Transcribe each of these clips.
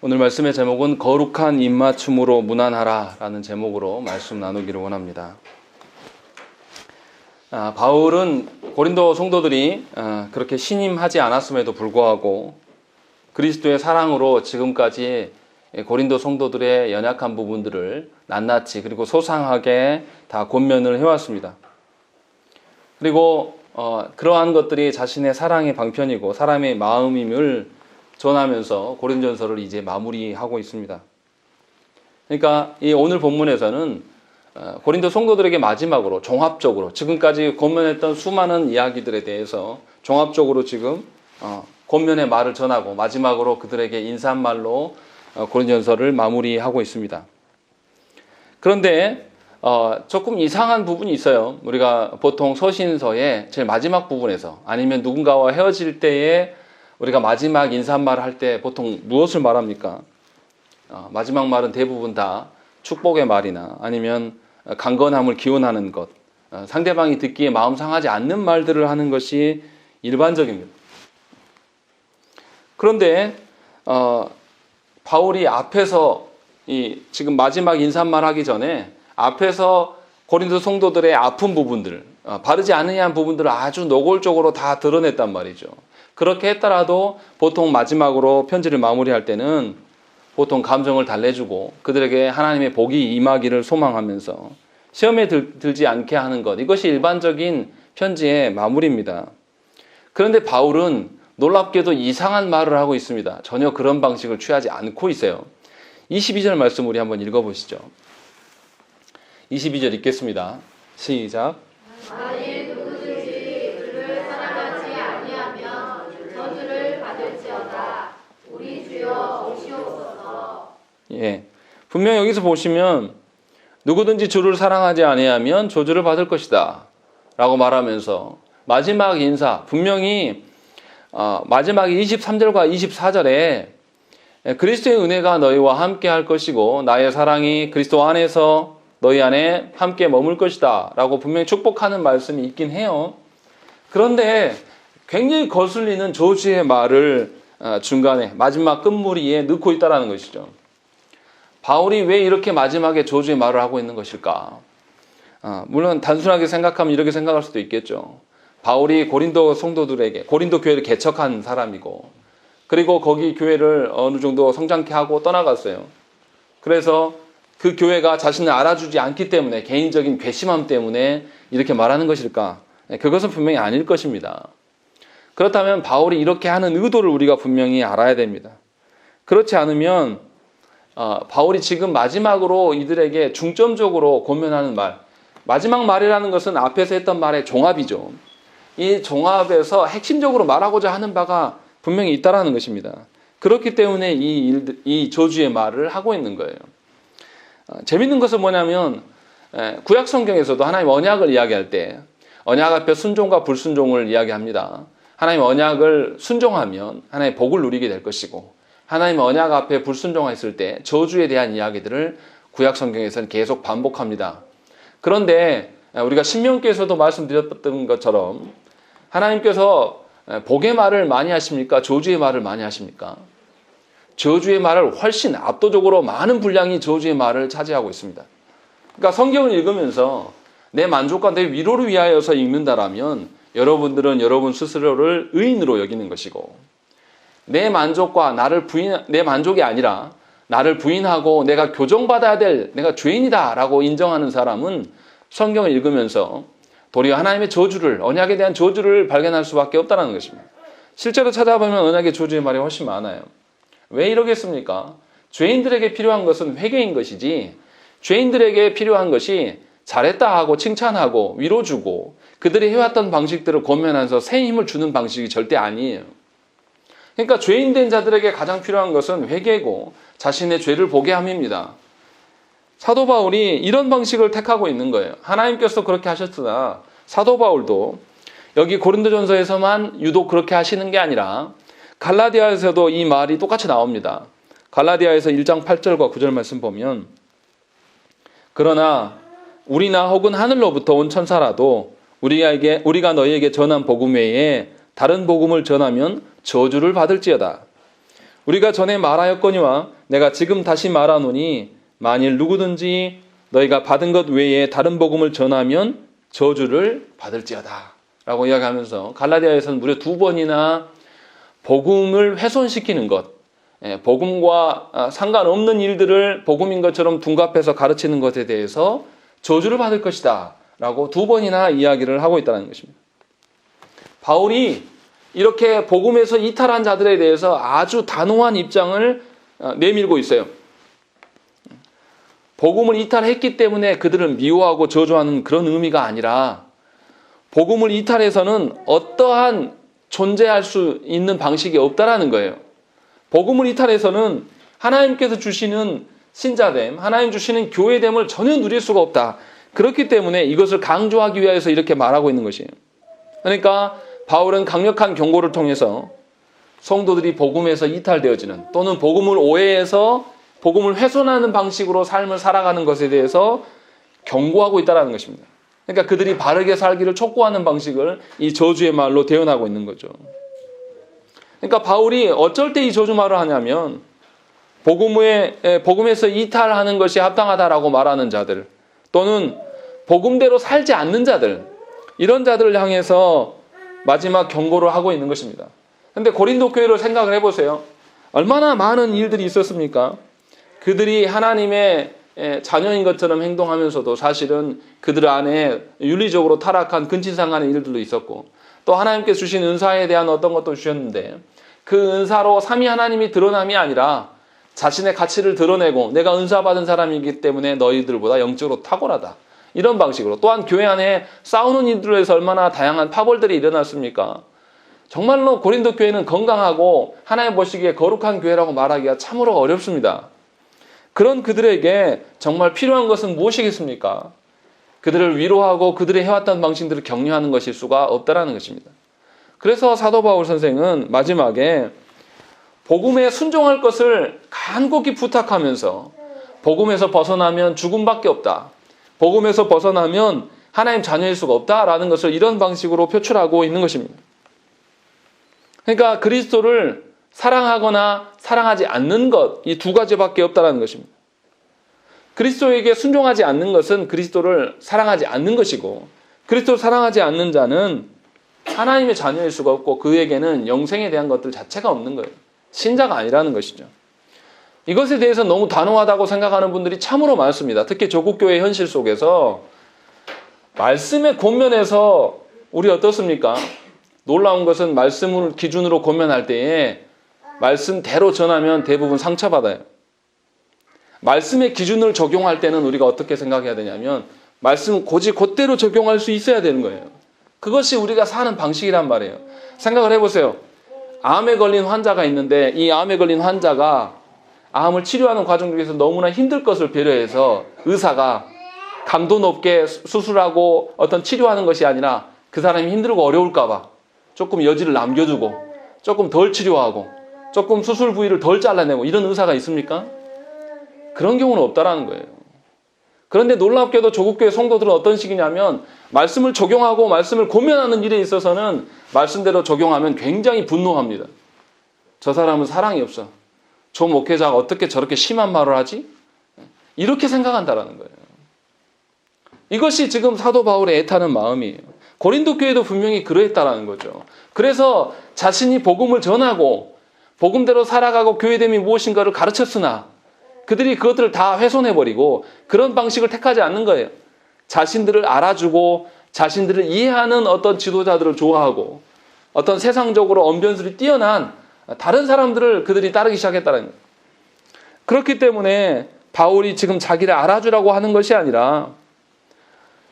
오늘 말씀의 제목은 거룩한 입맞춤으로 문안하라 라는 제목으로 말씀 나누기를 원합니다. 바울은 고린도 성도들이 그렇게 신임하지 않았음에도 불구하고 그리스도의 사랑으로 지금까지 고린도 성도들의 연약한 부분들을 낱낱이 그리고 소상하게 다 권면을 해왔습니다. 그리고 그러한 것들이 자신의 사랑의 방편이고 사람의 마음임을 전하면서 고린도전서를 이제 마무리하고 있습니다. 그러니까 이 오늘 본문에서는 고린도 성도들에게 마지막으로 종합적으로 지금까지 권면했던 수많은 이야기들에 대해서 종합적으로 지금 권면의 말을 전하고 마지막으로 그들에게 인사말로 고린도전서를 마무리하고 있습니다. 그런데 조금 이상한 부분이 있어요. 우리가 보통 서신서의 제일 마지막 부분에서 아니면 누군가와 헤어질 때에 우리가 마지막 인사말을 할 때 보통 무엇을 말합니까? 마지막 말은 대부분 다 축복의 말이나 아니면 강건함을 기원하는 것, 상대방이 듣기에 마음 상하지 않는 말들을 하는 것이 일반적입니다. 그런데 바울이 앞에서 지금 마지막 인사말 하기 전에 앞에서 고린도 성도들의 아픈 부분들, 바르지 않으한 부분들을 아주 노골적으로 다 드러냈단 말이죠. 그렇게 했더라도 보통 마지막으로 편지를 마무리할 때는 보통 감정을 달래주고 그들에게 하나님의 복이 임하기를 소망하면서 시험에 들지 않게 하는 것, 이것이 일반적인 편지의 마무리입니다. 그런데 바울은 놀랍게도 이상한 말을 하고 있습니다. 전혀 그런 방식을 취하지 않고 있어요. 22절 말씀 우리 한번 읽어보시죠. 22절 읽겠습니다. 시작. 만일 누구든지 그를 사랑하지 아니하면 저주를 받을지어다. 우리 주여 오시옵소서. 예, 분명 여기서 보시면 누구든지 주를 사랑하지 아니하면 저주를 받을 것이다 라고 말하면서 마지막 인사, 분명히 마지막 23절과 24절에 그리스도의 은혜가 너희와 함께 할 것이고 나의 사랑이 그리스도 안에서 너희 안에 함께 머물 것이다 라고 분명히 축복하는 말씀이 있긴 해요. 그런데 굉장히 거슬리는 저주의 말을 중간에 마지막 끝무리에 넣고 있다는 것이죠. 바울이 왜 이렇게 마지막에 저주의 말을 하고 있는 것일까? 물론 단순하게 생각하면 이렇게 생각할 수도 있겠죠. 바울이 고린도 성도들에게 고린도 교회를 개척한 사람이고 그리고 거기 교회를 어느 정도 성장케 하고 떠나갔어요. 그래서 그 교회가 자신을 알아주지 않기 때문에 개인적인 괘씸함 때문에 이렇게 말하는 것일까? 그것은 분명히 아닐 것입니다. 그렇다면 바울이 이렇게 하는 의도를 우리가 분명히 알아야 됩니다. 그렇지 않으면 바울이 지금 마지막으로 이들에게 중점적으로 권면하는 말, 마지막 말이라는 것은 앞에서 했던 말의 종합이죠. 이 종합에서 핵심적으로 말하고자 하는 바가 분명히 있다는 것입니다. 그렇기 때문에 이 저주의 말을 하고 있는 거예요. 재밌는 것은 뭐냐면 구약 성경에서도 하나님 언약을 이야기할 때 언약 앞에 순종과 불순종을 이야기합니다. 하나님 언약을 순종하면 하나님의 복을 누리게 될 것이고 하나님 언약 앞에 불순종했을 때 저주에 대한 이야기들을 구약 성경에서는 계속 반복합니다. 그런데 우리가 신명기에서도 말씀드렸던 것처럼 하나님께서 복의 말을 많이 하십니까? 저주의 말을 많이 하십니까? 저주의 말을 훨씬 압도적으로 많은 분량이 저주의 말을 차지하고 있습니다. 그러니까 성경을 읽으면서 내 만족과 내 위로를 위하여서 읽는다라면 여러분들은 여러분 스스로를 의인으로 여기는 것이고 내 만족과 내 만족이 아니라 나를 부인하고 내가 교정받아야 될 내가 죄인이다 라고 인정하는 사람은 성경을 읽으면서 도리어 하나님의 저주를 언약에 대한 저주를 발견할 수밖에 없다는 것입니다. 실제로 찾아보면 언약의 저주의 말이 훨씬 많아요. 왜 이러겠습니까? 죄인들에게 필요한 것은 회개인 것이지 죄인들에게 필요한 것이 잘했다 하고 칭찬하고 위로주고 그들이 해왔던 방식들을 권면하면서 새 힘을 주는 방식이 절대 아니에요. 그러니까 죄인된 자들에게 가장 필요한 것은 회개고 자신의 죄를 보게 함입니다. 사도 바울이 이런 방식을 택하고 있는 거예요. 하나님께서 그렇게 하셨으나 사도 바울도 여기 고린도전서에서만 유독 그렇게 하시는 게 아니라 갈라디아에서도 이 말이 똑같이 나옵니다. 갈라디아에서 1장 8절과 9절 말씀 보면 그러나 우리나 혹은 하늘로부터 온 천사라도 우리가 너희에게 전한 복음 외에 다른 복음을 전하면 저주를 받을지어다. 우리가 전에 말하였거니와 내가 지금 다시 말하노니 만일 누구든지 너희가 받은 것 외에 다른 복음을 전하면 저주를 받을지어다 라고 이야기하면서 갈라디아에서는 무려 2번이나 복음을 훼손시키는 것, 복음과 상관없는 일들을 복음인 것처럼 둔갑해서 가르치는 것에 대해서 저주를 받을 것이다 라고 2번이나 이야기를 하고 있다는 것입니다. 바울이 이렇게 복음에서 이탈한 자들에 대해서 아주 단호한 입장을 내밀고 있어요. 복음을 이탈했기 때문에 그들을 미워하고 저주하는 그런 의미가 아니라 복음을 이탈해서는 어떠한 존재할 수 있는 방식이 없다라는 거예요. 복음을 이탈해서는 하나님께서 주시는 신자됨, 하나님 주시는 교회됨을 전혀 누릴 수가 없다. 그렇기 때문에 이것을 강조하기 위해서 이렇게 말하고 있는 것이에요. 그러니까 바울은 강력한 경고를 통해서 성도들이 복음에서 이탈되어지는 또는 복음을 오해해서 복음을 훼손하는 방식으로 삶을 살아가는 것에 대해서 경고하고 있다는 것입니다. 그러니까 그들이 바르게 살기를 촉구하는 방식을 이 저주의 말로 대언하고 있는 거죠. 그러니까 바울이 어쩔 때 이 저주 말을 하냐면 복음에서 이탈하는 것이 합당하다라고 말하는 자들 또는 복음대로 살지 않는 자들 이런 자들을 향해서 마지막 경고를 하고 있는 것입니다. 그런데 고린도 교회를 생각을 해보세요. 얼마나 많은 일들이 있었습니까? 그들이 하나님의 자녀인 것처럼 행동하면서도 사실은 그들 안에 윤리적으로 타락한 근친상간의 일들도 있었고 또 하나님께 주신 은사에 대한 어떤 것도 주셨는데 그 은사로 삼위 하나님이 드러남이 아니라 자신의 가치를 드러내고 내가 은사 받은 사람이기 때문에 너희들보다 영적으로 탁월하다. 이런 방식으로 또한 교회 안에 싸우는 일들로 해서 얼마나 다양한 파벌들이 일어났습니까? 정말로 고린도 교회는 건강하고 하나님 보시기에 거룩한 교회라고 말하기가 참으로 어렵습니다. 그런 그들에게 정말 필요한 것은 무엇이겠습니까? 그들을 위로하고 그들이 해왔던 방식들을 격려하는 것일 수가 없다라는 것입니다. 그래서 사도 바울 선생은 마지막에 복음에 순종할 것을 간곡히 부탁하면서 복음에서 벗어나면 죽음밖에 없다. 복음에서 벗어나면 하나님 자녀일 수가 없다라는 것을 이런 방식으로 표출하고 있는 것입니다. 그러니까 그리스도를 사랑하거나 사랑하지 않는 것, 이 2가지밖에 없다는 것입니다. 그리스도에게 순종하지 않는 것은 그리스도를 사랑하지 않는 것이고 그리스도를 사랑하지 않는 자는 하나님의 자녀일 수가 없고 그에게는 영생에 대한 것들 자체가 없는 거예요. 신자가 아니라는 것이죠. 이것에 대해서 너무 단호하다고 생각하는 분들이 참으로 많습니다. 특히 조국교회 현실 속에서 말씀의 권면에서 우리 어떻습니까? 놀라운 것은 말씀을 기준으로 권면할 때에 말씀대로 전하면 대부분 상처받아요. 말씀의 기준을 적용할 때는 우리가 어떻게 생각해야 되냐면 말씀 곧대로 적용할 수 있어야 되는 거예요. 그것이 우리가 사는 방식이란 말이에요. 생각을 해보세요. 암에 걸린 환자가 있는데 이 암에 걸린 환자가 암을 치료하는 과정 중에서 너무나 힘들 것을 배려해서 의사가 강도 높게 수술하고 어떤 치료하는 것이 아니라 그 사람이 힘들고 어려울까 봐 조금 여지를 남겨두고 조금 덜 치료하고 조금 수술 부위를 덜 잘라내고 이런 의사가 있습니까? 그런 경우는 없다라는 거예요. 그런데 놀랍게도 조국교회 성도들은 어떤 식이냐면 말씀을 적용하고 말씀을 고면하는 일에 있어서는 말씀대로 적용하면 굉장히 분노합니다. 저 사람은 사랑이 없어. 저 목회자가 어떻게 저렇게 심한 말을 하지? 이렇게 생각한다라는 거예요. 이것이 지금 사도 바울의 애타는 마음이에요. 고린도 교회도 분명히 그러했다라는 거죠. 그래서 자신이 복음을 전하고 복음대로 살아가고 교회됨이 무엇인가를 가르쳤으나 그들이 그것들을 다 훼손해버리고 그런 방식을 택하지 않는 거예요. 자신들을 알아주고 자신들을 이해하는 어떤 지도자들을 좋아하고 어떤 세상적으로 언변술이 뛰어난 다른 사람들을 그들이 따르기 시작했다는 거예요. 그렇기 때문에 바울이 지금 자기를 알아주라고 하는 것이 아니라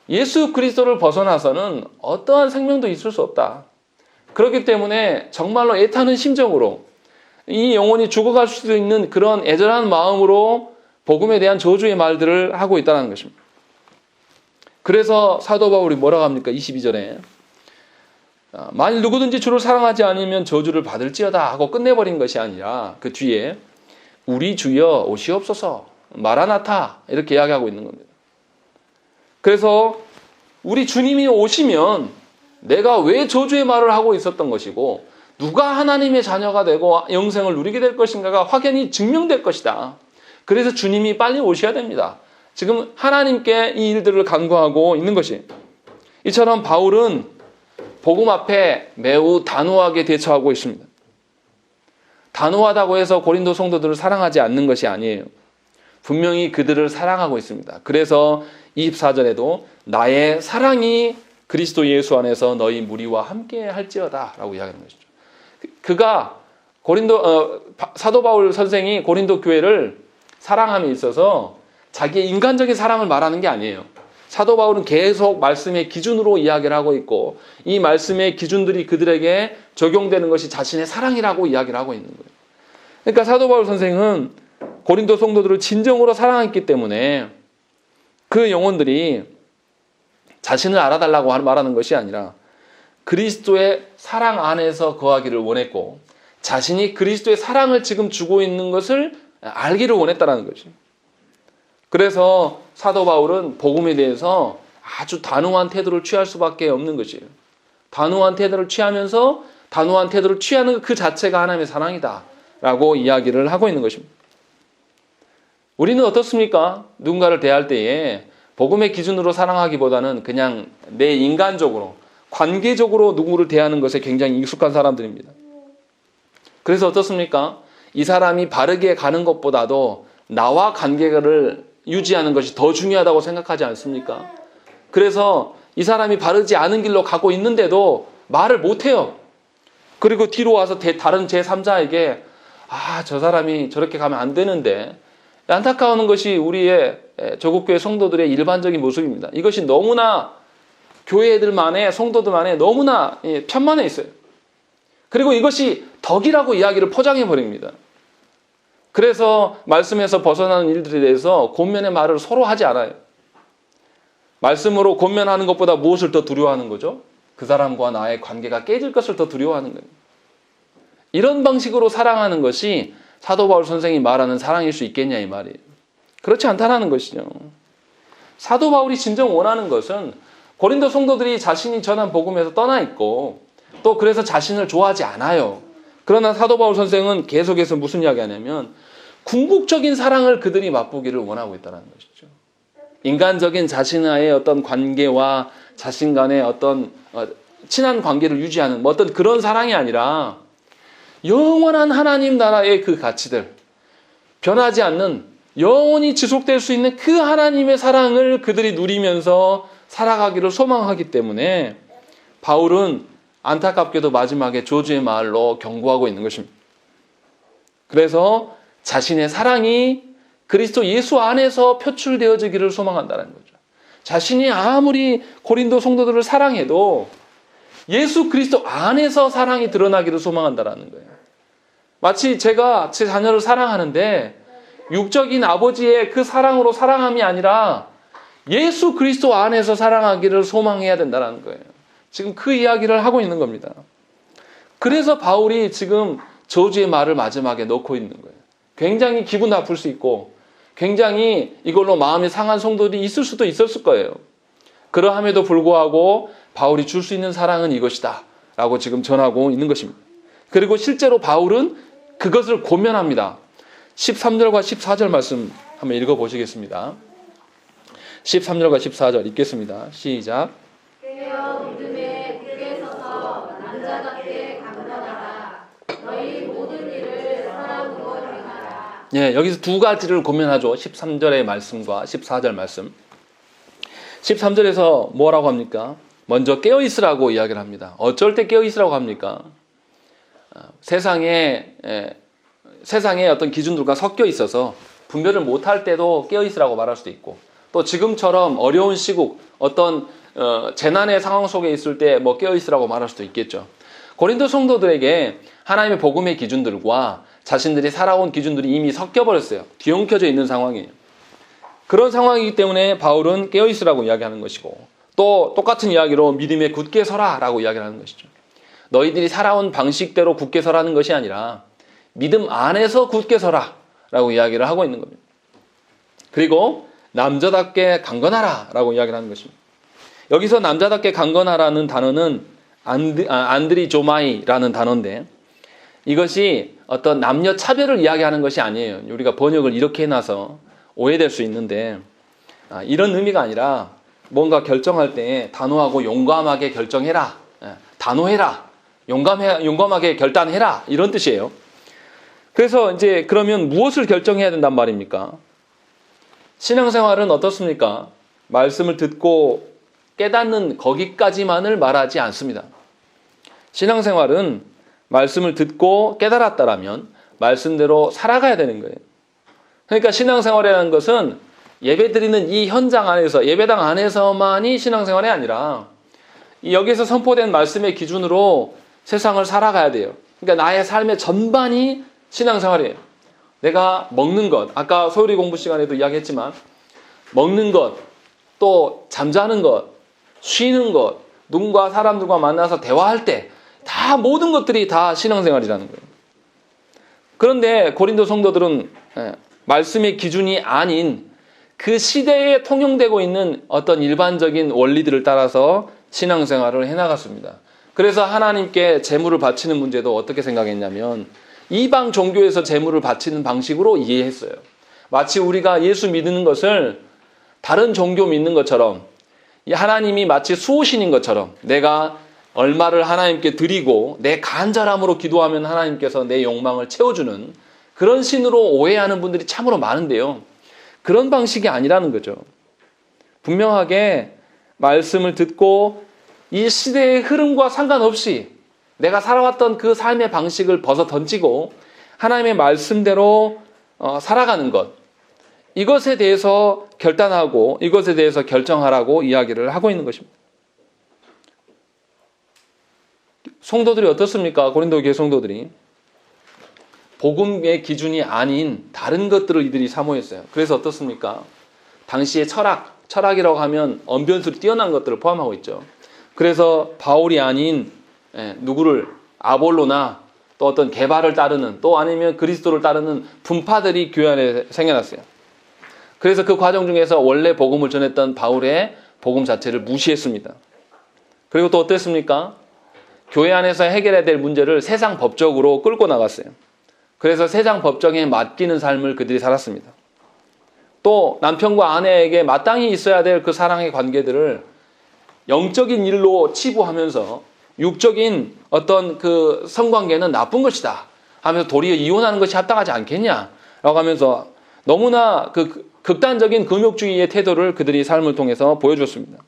예수 그리스도를 벗어나서는 어떠한 생명도 있을 수 없다. 그렇기 때문에 정말로 애타는 심정으로 이 영혼이 죽어갈 수도 있는 그런 애절한 마음으로 복음에 대한 저주의 말들을 하고 있다는 것입니다. 그래서 사도 바울이 뭐라고 합니까? 22절에 만일 누구든지 주를 사랑하지 않으면 저주를 받을지어다 하고 끝내버린 것이 아니라 그 뒤에 우리 주여 오시옵소서 마라나타 이렇게 이야기하고 있는 겁니다. 그래서 우리 주님이 오시면 내가 왜 저주의 말을 하고 있었던 것이고 누가 하나님의 자녀가 되고 영생을 누리게 될 것인가가 확연히 증명될 것이다. 그래서 주님이 빨리 오셔야 됩니다. 지금 하나님께 이 일들을 간구하고 있는 것이. 이처럼 바울은 복음 앞에 매우 단호하게 대처하고 있습니다. 단호하다고 해서 고린도 성도들을 사랑하지 않는 것이 아니에요. 분명히 그들을 사랑하고 있습니다. 그래서 24절에도 나의 사랑이 그리스도 예수 안에서 너희 무리와 함께 할지어다 라고 이야기하는 것이죠. 그가 사도 바울 선생이 고린도 교회를 사랑함에 있어서 자기의 인간적인 사랑을 말하는 게 아니에요. 사도 바울은 계속 말씀의 기준으로 이야기를 하고 있고 이 말씀의 기준들이 그들에게 적용되는 것이 자신의 사랑이라고 이야기를 하고 있는 거예요. 그러니까 사도 바울 선생은 고린도 성도들을 진정으로 사랑했기 때문에 그 영혼들이 자신을 알아달라고 말하는 것이 아니라 그리스도의 사랑 안에서 거하기를 원했고 자신이 그리스도의 사랑을 지금 주고 있는 것을 알기를 원했다는 거죠. 그래서 사도 바울은 복음에 대해서 아주 단호한 태도를 취할 수밖에 없는 것이에요. 단호한 태도를 취하면서 단호한 태도를 취하는 그 자체가 하나님의 사랑이다 라고 이야기를 하고 있는 것입니다. 우리는 어떻습니까? 누군가를 대할 때에 복음의 기준으로 사랑하기보다는 그냥 내 인간적으로 관계적으로 누구를 대하는 것에 굉장히 익숙한 사람들입니다. 그래서 어떻습니까? 이 사람이 바르게 가는 것보다도 나와 관계를 유지하는 것이 더 중요하다고 생각하지 않습니까? 그래서 이 사람이 바르지 않은 길로 가고 있는데도 말을 못해요. 그리고 뒤로 와서 다른 제3자에게 저 사람이 저렇게 가면 안 되는데 안타까운 것이 우리의 조국교회 성도들의 일반적인 모습입니다. 이것이 너무나 교회들만의 성도들만의 너무나 편만해 있어요. 그리고 이것이 덕이라고 이야기를 포장해 버립니다. 그래서 말씀에서 벗어나는 일들에 대해서 권면의 말을 서로 하지 않아요. 말씀으로 권면하는 것보다 무엇을 더 두려워하는 거죠? 그 사람과 나의 관계가 깨질 것을 더 두려워하는 거예요. 이런 방식으로 사랑하는 것이 사도 바울 선생이 말하는 사랑일 수 있겠냐 이 말이에요. 그렇지 않다는 것이죠. 사도 바울이 진정 원하는 것은 고린도 성도들이 자신이 전한 복음에서 떠나 있고 또 그래서 자신을 좋아하지 않아요. 그러나 사도 바울 선생은 계속해서 무슨 이야기하냐면 궁극적인 사랑을 그들이 맛보기를 원하고 있다는 것이죠. 인간적인 자신과의 어떤 관계와 자신 간의 어떤 친한 관계를 유지하는 어떤 그런 사랑이 아니라 영원한 하나님 나라의 그 가치들, 변하지 않는 영원히 지속될 수 있는 그 하나님의 사랑을 그들이 누리면서 살아가기를 소망하기 때문에 바울은 안타깝게도 마지막에 저주의 말로 경고하고 있는 것입니다. 그래서 자신의 사랑이 그리스도 예수 안에서 표출되어지기를 소망한다는 거죠. 자신이 아무리 고린도 성도들을 사랑해도 예수 그리스도 안에서 사랑이 드러나기를 소망한다는 거예요. 마치 제가 제 자녀를 사랑하는데 육적인 아버지의 그 사랑으로 사랑함이 아니라 예수 그리스도 안에서 사랑하기를 소망해야 된다는 거예요. 지금 그 이야기를 하고 있는 겁니다. 그래서 바울이 지금 저주의 말을 마지막에 넣고 있는 거예요. 굉장히 기분 나쁠 수 있고 굉장히 이걸로 마음이 상한 성도들이 있을 수도 있었을 거예요. 그러함에도 불구하고 바울이 줄 수 있는 사랑은 이것이다 라고 지금 전하고 있는 것입니다. 그리고 실제로 바울은 그것을 고면합니다. 13절과 14절 말씀 한번 읽어보시겠습니다. 13절과 14절 읽겠습니다. 시작. 깨어 믿음에 굳게 서서 남자답게 강건하라. 너희 모든 일을 사랑으로 행하라. 예, 여기서 두 가지를 고면하죠. 13절의 말씀과 14절 말씀. 13절에서 뭐라고 합니까? 먼저 깨어있으라고 이야기를 합니다. 어쩔 때 깨어있으라고 합니까? 세상에 어떤 기준들과 섞여 있어서 분별을 못할 때도 깨어있으라고 말할 수도 있고 또 지금처럼 어려운 시국 어떤 재난의 상황 속에 있을 때 뭐 깨어있으라고 말할 수도 있겠죠. 고린도 성도들에게 하나님의 복음의 기준들과 자신들이 살아온 기준들이 이미 섞여버렸어요. 뒤엉켜져 있는 상황이에요. 그런 상황이기 때문에 바울은 깨어있으라고 이야기하는 것이고 또 똑같은 이야기로 믿음에 굳게 서라 라고 이야기를 하는 것이죠. 너희들이 살아온 방식대로 굳게 서라는 것이 아니라 믿음 안에서 굳게 서라 라고 이야기를 하고 있는 겁니다. 그리고 남자답게 강건하라 라고 이야기를 하는 것입니다. 여기서 남자답게 강건하라는 단어는 안드리조마이라는 단어인데 이것이 어떤 남녀 차별을 이야기하는 것이 아니에요. 우리가 번역을 이렇게 해놔서 오해될 수 있는데 이런 의미가 아니라 뭔가 결정할 때 단호하고 용감하게 결정해라. 단호해라. 용감하게 결단해라. 이런 뜻이에요. 그래서 이제 그러면 무엇을 결정해야 된단 말입니까? 신앙생활은 어떻습니까? 말씀을 듣고 깨닫는 거기까지만을 말하지 않습니다. 신앙생활은 말씀을 듣고 깨달았다라면 말씀대로 살아가야 되는 거예요. 그러니까 신앙생활이라는 것은 예배드리는 이 현장 안에서, 예배당 안에서만이 신앙생활이 아니라 여기서 선포된 말씀의 기준으로 세상을 살아가야 돼요. 그러니까 나의 삶의 전반이 신앙생활이에요. 내가 먹는 것, 아까 소요리 공부 시간에도 이야기했지만 먹는 것, 또 잠자는 것, 쉬는 것, 누군가 사람들과 만나서 대화할 때 다 모든 것들이 다 신앙생활이라는 거예요. 그런데 고린도 성도들은 말씀의 기준이 아닌 그 시대에 통용되고 있는 어떤 일반적인 원리들을 따라서 신앙생활을 해나갔습니다. 그래서 하나님께 제물을 바치는 문제도 어떻게 생각했냐면 이방 종교에서 제물을 바치는 방식으로 이해했어요. 마치 우리가 예수 믿는 것을 다른 종교 믿는 것처럼 하나님이 마치 수호신인 것처럼 내가 얼마를 하나님께 드리고 내 간절함으로 기도하면 하나님께서 내 욕망을 채워주는 그런 신으로 오해하는 분들이 참으로 많은데요. 그런 방식이 아니라는 거죠. 분명하게 말씀을 듣고 이 시대의 흐름과 상관없이 내가 살아왔던 그 삶의 방식을 벗어 던지고 하나님의 말씀대로 살아가는 것, 이것에 대해서 결단하고 이것에 대해서 결정하라고 이야기를 하고 있는 것입니다. 성도들이 어떻습니까? 고린도 교회 성도들이 복음의 기준이 아닌 다른 것들을 이들이 사모했어요. 그래서 어떻습니까? 당시의 철학이라고 하면 언변술이 뛰어난 것들을 포함하고 있죠. 그래서 바울이 아닌 누구를 아볼로나 또 어떤 개발을 따르는 또 아니면 그리스도를 따르는 분파들이 교회 안에 생겨났어요. 그래서 그 과정 중에서 원래 복음을 전했던 바울의 복음 자체를 무시했습니다. 그리고 또 어땠습니까? 교회 안에서 해결해야 될 문제를 세상 법적으로 끌고 나갔어요. 그래서 세상 법정에 맡기는 삶을 그들이 살았습니다. 또 남편과 아내에게 마땅히 있어야 될 그 사랑의 관계들을 영적인 일로 치부하면서 육적인 어떤 그 성관계는 나쁜 것이다 하면서 도리어 이혼하는 것이 합당하지 않겠냐라고 하면서 너무나 그 극단적인 금욕주의의 태도를 그들이 삶을 통해서 보여줬습니다.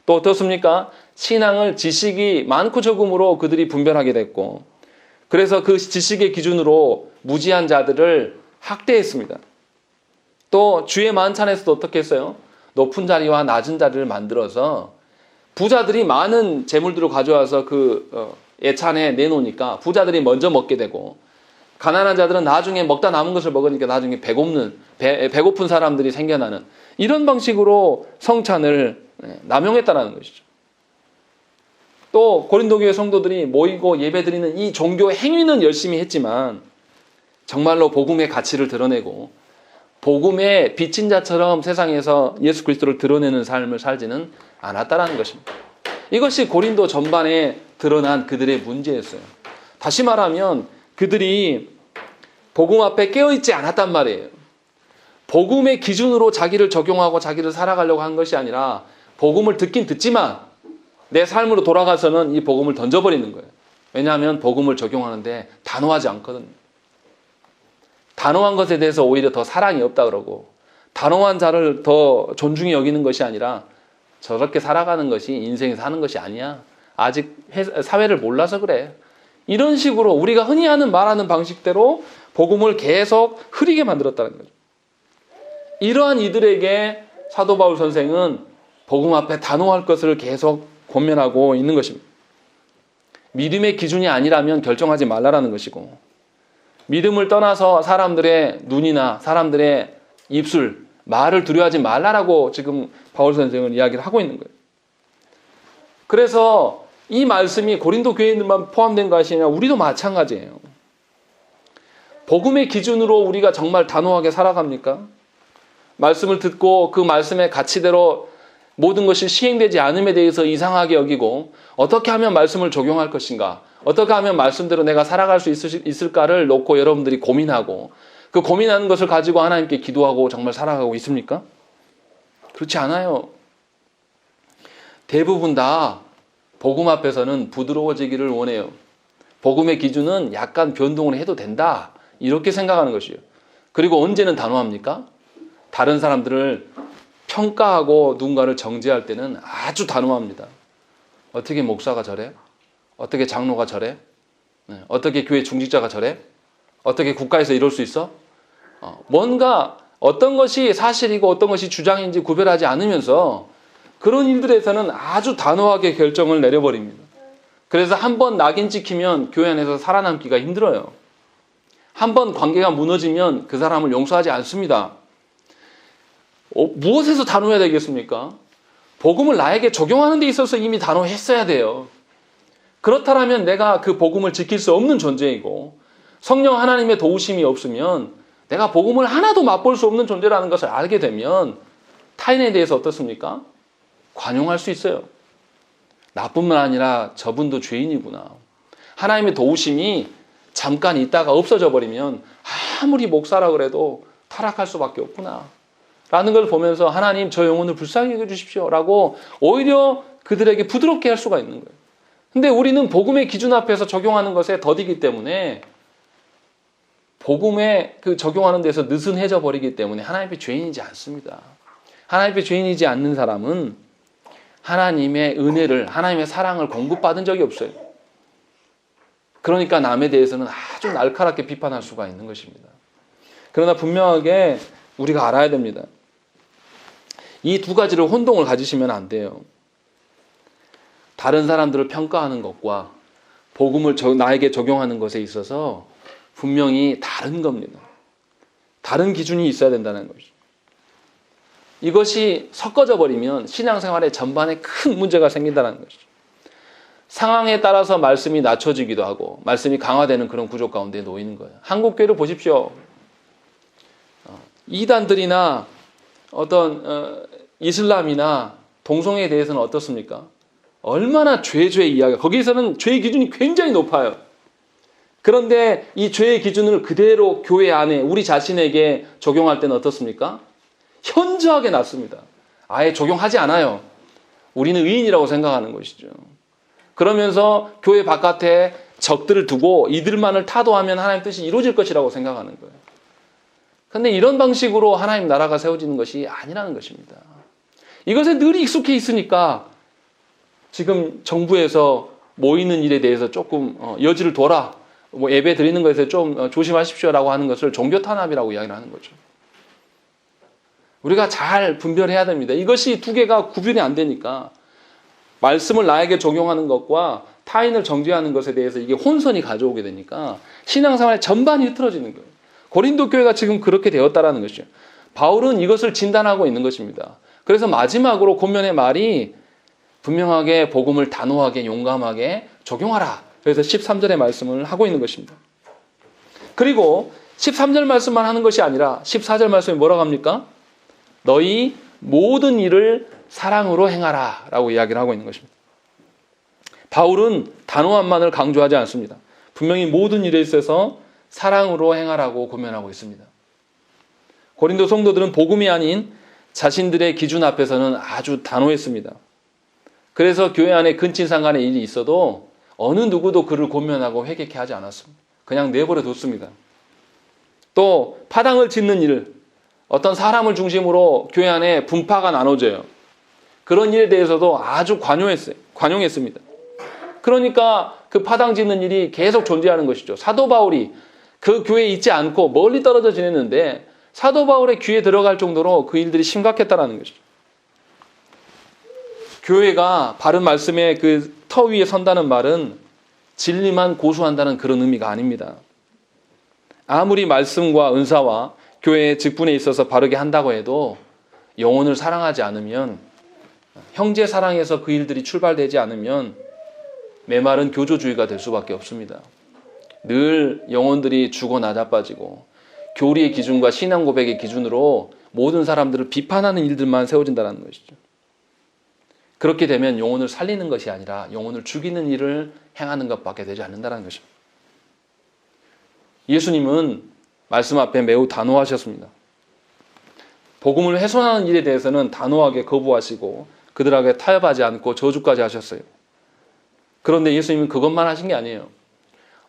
또 어떻습니까? 신앙을 지식이 많고 적음으로 그들이 분별하게 됐고 그래서 그 지식의 기준으로 무지한 자들을 학대했습니다. 또 주의 만찬에서도 어떻게 했어요? 높은 자리와 낮은 자리를 만들어서 부자들이 많은 재물들을 가져와서 그 예찬에 내놓으니까 부자들이 먼저 먹게 되고 가난한 자들은 나중에 먹다 남은 것을 먹으니까 나중에 배고픈 사람들이 생겨나는 이런 방식으로 성찬을 남용했다는 것이죠. 또 고린도 교회 성도들이 모이고 예배드리는 이 종교 행위는 열심히 했지만 정말로 복음의 가치를 드러내고 복음의 비친 자처럼 세상에서 예수 그리스도를 드러내는 삶을 살지는 않았다는 것입니다. 이것이 고린도 전반에 드러난 그들의 문제였어요. 다시 말하면 그들이 복음 앞에 깨어있지 않았단 말이에요. 복음의 기준으로 자기를 적용하고 자기를 살아가려고 한 것이 아니라 복음을 듣긴 듣지만 내 삶으로 돌아가서는 이 복음을 던져버리는 거예요. 왜냐하면 복음을 적용하는데 단호하지 않거든요. 단호한 것에 대해서 오히려 더 사랑이 없다 그러고 단호한 자를 더 존중히 여기는 것이 아니라 저렇게 살아가는 것이 인생에 사는 것이 아니야. 아직 사회를 몰라서 그래. 이런 식으로 우리가 흔히 말하는 방식대로 복음을 계속 흐리게 만들었다는 거죠. 이러한 이들에게 사도 바울 선생은 복음 앞에 단호할 것을 계속 권면하고 있는 것입니다. 믿음의 기준이 아니라면 결정하지 말라라는 것이고 믿음을 떠나서 사람들의 눈이나 사람들의 입술, 말을 두려워하지 말라라고 지금 바울 선생은 이야기를 하고 있는 거예요. 그래서 이 말씀이 고린도 교회인들만 포함된 것이 아니라 우리도 마찬가지예요. 복음의 기준으로 우리가 정말 단호하게 살아갑니까? 말씀을 듣고 그 말씀의 가치대로 모든 것이 시행되지 않음에 대해서 이상하게 여기고 어떻게 하면 말씀을 적용할 것인가, 어떻게 하면 말씀대로 내가 살아갈 수 있을까를 놓고 여러분들이 고민하고 그 고민하는 것을 가지고 하나님께 기도하고 정말 살아가고 있습니까? 그렇지 않아요. 대부분 다 복음 앞에서는 부드러워지기를 원해요. 복음의 기준은 약간 변동을 해도 된다, 이렇게 생각하는 것이에요. 그리고 언제는 단호합니까? 다른 사람들을 평가하고 누군가를 정죄할 때는 아주 단호합니다. 어떻게 목사가 저래? 어떻게 장로가 저래? 어떻게 교회 중직자가 저래? 어떻게 국가에서 이럴 수 있어? 뭔가 어떤 것이 사실이고 어떤 것이 주장인지 구별하지 않으면서 그런 일들에서는 아주 단호하게 결정을 내려버립니다. 그래서 한번 낙인 찍히면 교회 안에서 살아남기가 힘들어요. 한번 관계가 무너지면 그 사람을 용서하지 않습니다. 무엇에서 단호해야 되겠습니까? 복음을 나에게 적용하는 데 있어서 이미 단호했어야 돼요. 그렇다면 내가 그 복음을 지킬 수 없는 존재이고 성령 하나님의 도우심이 없으면 내가 복음을 하나도 맛볼 수 없는 존재라는 것을 알게 되면 타인에 대해서 어떻습니까? 관용할 수 있어요. 나뿐만 아니라 저분도 죄인이구나. 하나님의 도우심이 잠깐 있다가 없어져 버리면 아무리 목사라 그래도 타락할 수밖에 없구나 라는 걸 보면서 하나님 저 영혼을 불쌍히 여겨주십시오 라고 오히려 그들에게 부드럽게 할 수가 있는 거예요. 근데 우리는 복음의 기준 앞에서 적용하는 것에 더디기 때문에 복음에 그 적용하는 데서 느슨해져 버리기 때문에 하나님의 죄인이지 않습니다. 하나님의 죄인이지 않는 사람은 하나님의 은혜를, 하나님의 사랑을 공급받은 적이 없어요. 그러니까 남에 대해서는 아주 날카롭게 비판할 수가 있는 것입니다. 그러나 분명하게 우리가 알아야 됩니다. 이 두 가지를 혼동을 가지시면 안 돼요. 다른 사람들을 평가하는 것과 복음을 나에게 적용하는 것에 있어서 분명히 다른 겁니다. 다른 기준이 있어야 된다는 것이죠. 이것이 섞어져 버리면 신앙생활의 전반에 큰 문제가 생긴다는 것이죠. 상황에 따라서 말씀이 낮춰지기도 하고 말씀이 강화되는 그런 구조 가운데 놓이는 거예요. 한국교회를 보십시오. 이단들이나 어떤 이슬람이나 동성애에 대해서는 어떻습니까? 얼마나 죄 이야기가, 거기에서는 죄의 기준이 굉장히 높아요. 그런데 이 죄의 기준을 그대로 교회 안에 우리 자신에게 적용할 때는 어떻습니까? 현저하게 낮습니다. 아예 적용하지 않아요. 우리는 의인이라고 생각하는 것이죠. 그러면서 교회 바깥에 적들을 두고 이들만을 타도하면 하나님 뜻이 이루어질 것이라고 생각하는 거예요. 그런데 이런 방식으로 하나님 나라가 세워지는 것이 아니라는 것입니다. 이것에 늘 익숙해 있으니까 지금 정부에서 모이는 일에 대해서 조금 여지를 둬라, 예배 드리는 것에 좀 조심하십시오라고 하는 것을 종교 탄압이라고 이야기를 하는 거죠. 우리가 잘 분별해야 됩니다. 이것이 두 개가 구분이 안 되니까 말씀을 나에게 적용하는 것과 타인을 정죄하는 것에 대해서 이게 혼선이 가져오게 되니까 신앙생활의 전반이 흐트러지는 거예요. 고린도 교회가 지금 그렇게 되었다라는 것이죠. 바울은 이것을 진단하고 있는 것입니다. 그래서 마지막으로 권면의 말이 분명하게 복음을 단호하게 용감하게 적용하라. 그래서 13절의 말씀을 하고 있는 것입니다. 그리고 13절 말씀만 하는 것이 아니라 14절 말씀이 뭐라고 합니까? 너희 모든 일을 사랑으로 행하라 라고 이야기를 하고 있는 것입니다. 바울은 단호함만을 강조하지 않습니다. 분명히 모든 일에 있어서 사랑으로 행하라고 권면하고 있습니다. 고린도 성도들은 복음이 아닌 자신들의 기준 앞에서는 아주 단호했습니다. 그래서 교회 안에 근친상간의 일이 있어도 어느 누구도 그를 권면하고 회개케 하지 않았습니다. 그냥 내버려 뒀습니다. 또 파당을 짓는 일, 어떤 사람을 중심으로 교회 안에 분파가 나눠져요. 그런 일에 대해서도 아주 관용했습니다. 그러니까 그 파당 짓는 일이 계속 존재하는 것이죠. 사도 바울이 그 교회에 있지 않고 멀리 떨어져 지냈는데 사도 바울의 귀에 들어갈 정도로 그 일들이 심각했다는 것이죠. 교회가 바른 말씀의 그 터 위에 선다는 말은 진리만 고수한다는 그런 의미가 아닙니다. 아무리 말씀과 은사와 교회의 직분에 있어서 바르게 한다고 해도 영혼을 사랑하지 않으면, 형제 사랑에서 그 일들이 출발되지 않으면 메마른 교조주의가 될 수밖에 없습니다. 늘 영혼들이 죽어 나자빠지고 교리의 기준과 신앙 고백의 기준으로 모든 사람들을 비판하는 일들만 세워진다는 것이죠. 그렇게 되면 영혼을 살리는 것이 아니라 영혼을 죽이는 일을 행하는 것밖에 되지 않는다는 것입니다. 예수님은 말씀 앞에 매우 단호하셨습니다. 복음을 훼손하는 일에 대해서는 단호하게 거부하시고 그들에게 타협하지 않고 저주까지 하셨어요. 그런데 예수님은 그것만 하신 게 아니에요.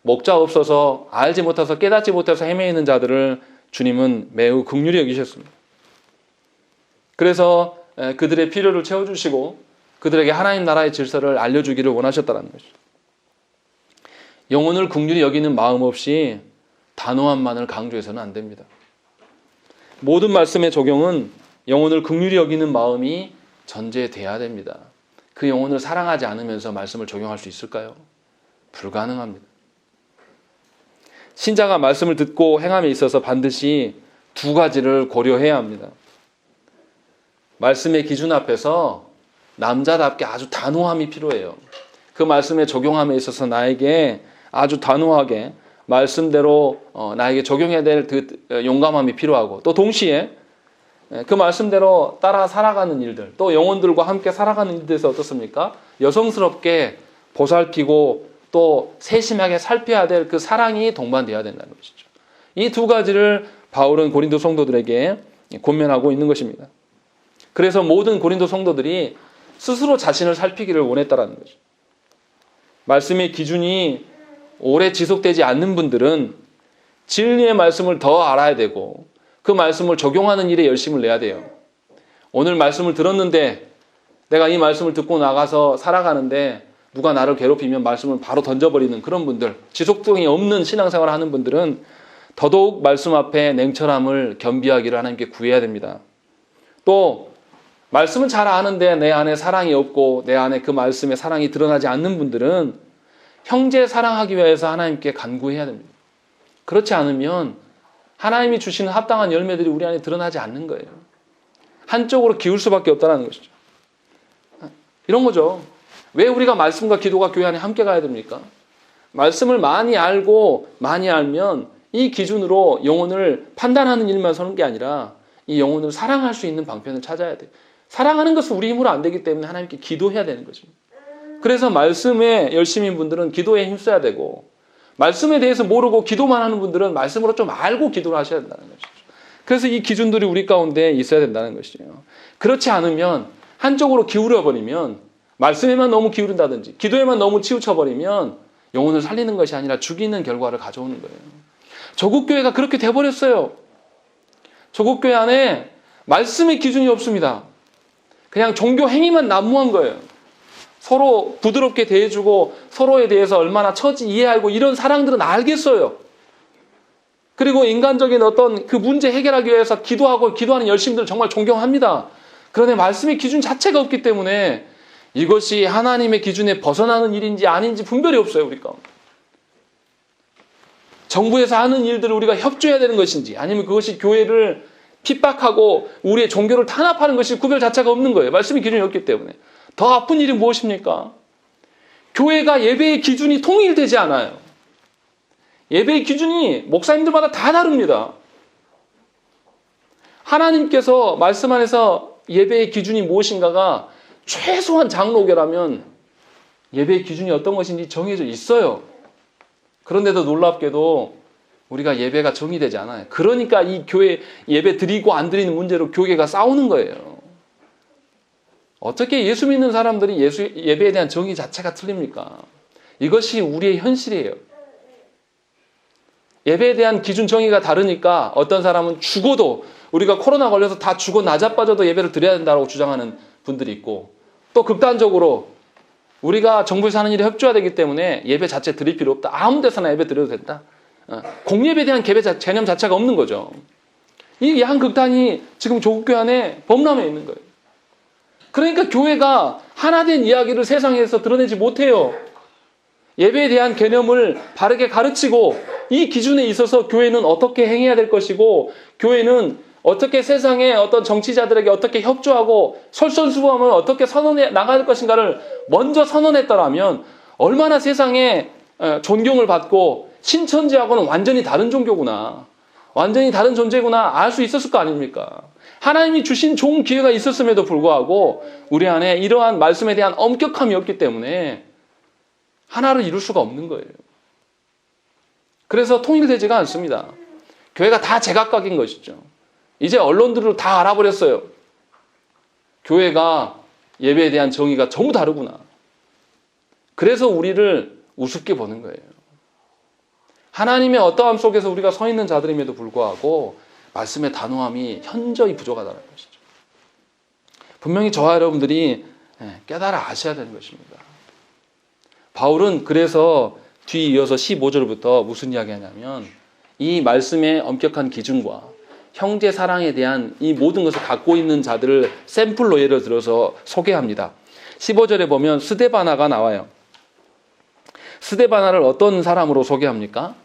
목자 없어서 알지 못해서 깨닫지 못해서 헤매이는 자들을 주님은 매우 긍휼히 여기셨습니다. 그래서 그들의 필요를 채워주시고 그들에게 하나님 나라의 질서를 알려주기를 원하셨다는 것이죠. 영혼을 긍휼히 여기는 마음 없이 단호함만을 강조해서는 안 됩니다. 모든 말씀의 적용은 영혼을 긍휼히 여기는 마음이 전제돼야 됩니다. 그 영혼을 사랑하지 않으면서 말씀을 적용할 수 있을까요? 불가능합니다. 신자가 말씀을 듣고 행함에 있어서 반드시 두 가지를 고려해야 합니다. 말씀의 기준 앞에서 남자답게 아주 단호함이 필요해요. 그 말씀에 적용함에 있어서 나에게 아주 단호하게 말씀대로 나에게 적용해야 될 그 용감함이 필요하고, 또 동시에 그 말씀대로 따라 살아가는 일들, 또 영혼들과 함께 살아가는 일들에서 어떻습니까? 여성스럽게 보살피고 또 세심하게 살펴야 될 그 사랑이 동반되어야 된다는 것이죠. 이 두 가지를 바울은 고린도 성도들에게 권면하고 있는 것입니다. 그래서 모든 고린도 성도들이 스스로 자신을 살피기를 원했다라는 거죠. 말씀의 기준이 오래 지속되지 않는 분들은 진리의 말씀을 더 알아야 되고 그 말씀을 적용하는 일에 열심을 내야 돼요. 오늘 말씀을 들었는데 내가 이 말씀을 듣고 나가서 살아가는데 누가 나를 괴롭히면 말씀을 바로 던져버리는 그런 분들, 지속성이 없는 신앙생활을 하는 분들은 더더욱 말씀 앞에 냉철함을 겸비하기를 하나님께 구해야 됩니다. 또 말씀은 잘 아는데 내 안에 사랑이 없고 내 안에 그 말씀에 사랑이 드러나지 않는 분들은 형제 사랑하기 위해서 하나님께 간구해야 됩니다. 그렇지 않으면 하나님이 주시는 합당한 열매들이 우리 안에 드러나지 않는 거예요. 한쪽으로 기울 수밖에 없다는 것이죠. 이런 거죠. 왜 우리가 말씀과 기도가 교회 안에 함께 가야 됩니까? 말씀을 많이 알고 많이 알면 이 기준으로 영혼을 판단하는 일만 서는 게 아니라 이 영혼을 사랑할 수 있는 방편을 찾아야 돼요. 사랑하는 것은 우리 힘으로 안 되기 때문에 하나님께 기도해야 되는 것입니다. 그래서 말씀에 열심인 분들은 기도에 힘써야 되고, 말씀에 대해서 모르고 기도만 하는 분들은 말씀으로 좀 알고 기도를 하셔야 된다는 것이죠. 그래서 이 기준들이 우리 가운데 있어야 된다는 것이에요. 그렇지 않으면 한쪽으로 기울여버리면, 말씀에만 너무 기울인다든지 기도에만 너무 치우쳐버리면 영혼을 살리는 것이 아니라 죽이는 결과를 가져오는 거예요. 조국 교회가 그렇게 돼버렸어요. 조국 교회 안에 말씀의 기준이 없습니다. 그냥 종교 행위만 난무한 거예요. 서로 부드럽게 대해주고 서로에 대해서 얼마나 처지 이해하고 이런 사랑들은 알겠어요. 그리고 인간적인 어떤 그 문제 해결하기 위해서 기도하고 기도하는 열심들 정말 존경합니다. 그런데 말씀의 기준 자체가 없기 때문에 이것이 하나님의 기준에 벗어나는 일인지 아닌지 분별이 없어요. 우리가 정부에서 하는 일들을 우리가 협조해야 되는 것인지 아니면 그것이 교회를 핍박하고 우리의 종교를 탄압하는 것이 구별 자체가 없는 거예요. 말씀의 기준이 없기 때문에. 더 아픈 일이 무엇입니까? 교회가 예배의 기준이 통일되지 않아요. 예배의 기준이 목사님들마다 다 다릅니다. 하나님께서 말씀 안에서 예배의 기준이 무엇인가가 최소한 장로교라면 예배의 기준이 어떤 것인지 정해져 있어요. 그런데도 놀랍게도 우리가 예배가 정의되지 않아요. 그러니까 이 교회 예배 드리고 안 드리는 문제로 교회가 싸우는 거예요. 어떻게 예수 믿는 사람들이 예배에 대한 정의 자체가 틀립니까? 이것이 우리의 현실이에요. 예배에 대한 기준 정의가 다르니까 어떤 사람은 죽어도 우리가 코로나 걸려서 다 죽어 나자빠져도 예배를 드려야 된다고 주장하는 분들이 있고, 또 극단적으로 우리가 정부에서 하는 일에 협조해야 되기 때문에 예배 자체 드릴 필요 없다. 아무 데서나 예배 드려도 된다. 공예배에 대한 개념 자체가 없는 거죠. 이 양 극단이 지금 조국교회 안에 범람해 있는 거예요. 그러니까 교회가 하나된 이야기를 세상에서 드러내지 못해요. 예배에 대한 개념을 바르게 가르치고 이 기준에 있어서 교회는 어떻게 행해야 될 것이고 교회는 어떻게 세상의 어떤 정치자들에게 어떻게 협조하고 솔선수범을 어떻게 선언해 나갈 것인가를 먼저 선언했더라면 얼마나 세상에 존경을 받고 신천지하고는 완전히 다른 종교구나. 완전히 다른 존재구나 알 수 있었을 거 아닙니까? 하나님이 주신 좋은 기회가 있었음에도 불구하고 우리 안에 이러한 말씀에 대한 엄격함이 없기 때문에 하나를 이룰 수가 없는 거예요. 그래서 통일되지가 않습니다. 교회가 다 제각각인 것이죠. 이제 언론들을 다 알아버렸어요. 교회가 예배에 대한 정의가 전부 다르구나. 그래서 우리를 우습게 보는 거예요. 하나님의 어떠함 속에서 우리가 서 있는 자들임에도 불구하고 말씀의 단호함이 현저히 부족하다는 것이죠. 분명히 저와 여러분들이 깨달아 아셔야 되는 것입니다. 바울은 그래서 뒤 이어서 15절부터 무슨 이야기 하냐면 이 말씀의 엄격한 기준과 형제 사랑에 대한 이 모든 것을 갖고 있는 자들을 샘플로 예를 들어서 소개합니다. 15절에 보면 스데바나가 나와요. 스데바나를 어떤 사람으로 소개합니까?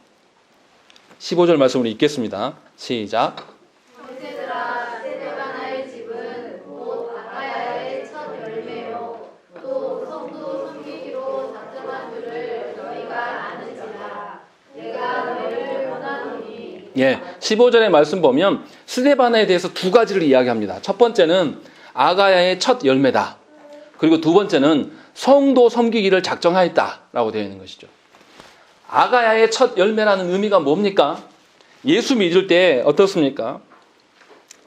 15절 말씀을 읽겠습니다. 시작. 형제들아, 스데바나의 집은 곧 아가야의 첫 열매요. 또 성도 섬기기로 작정한 줄을 너희가 아는지라. 내가 너희를 원하노니. 15절의 말씀 보면 스데바나에 대해서 두 가지를 이야기합니다. 첫 번째는 아가야의 첫 열매다. 그리고 두 번째는 성도 섬기기를 작정하였다라고 되어 있는 것이죠. 아가야의 첫 열매라는 의미가 뭡니까? 예수 믿을 때 어떻습니까?